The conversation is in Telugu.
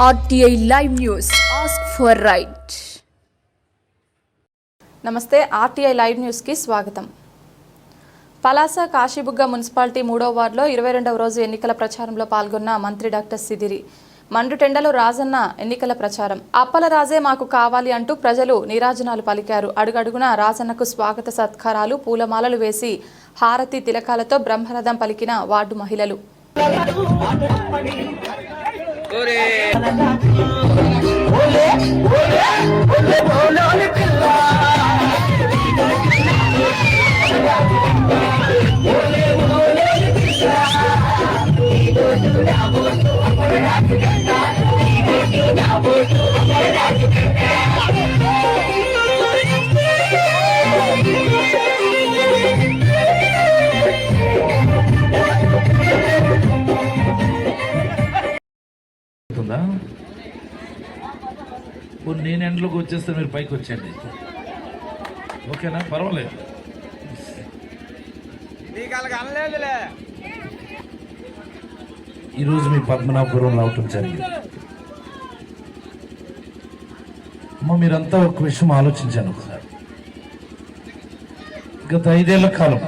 RTI Live News. Ask for right. నమస్తే, RTI లైవ్ న్యూస్ కి స్వాగతం. పలాస కాశీబుగ్గ మున్సిపాలిటీ 3వ వార్డులో 22వ రోజు ఎన్నికల ప్రచారంలో పాల్గొన్న మంత్రి డాక్టర్ సిదిరి. మండుటెండలో రాజన్న ఎన్నికల ప్రచారం. అప్పల రాజే మాకు కావాలి అంటూ ప్రజలు నీరాజనాలు పలికారు. అడుగడుగున రాజన్నకు స్వాగత సత్కారాలు, పూలమాలలు వేసి హారతి తిలకాలతో బ్రహ్మరథం పలికిన వార్డు మహిళలు. నేను ఎండ్లోకి వచ్చేస్తే మీరు పైకి వచ్చేయండి, ఓకేనా? పర్వాలేదు. ఈరోజు మీ పద్మనాభపురం రావటం జరిగింది. మీరంతా ఒక విషయం ఆలోచించాను ఒకసారి. గత 5 ఏళ్ల కాలం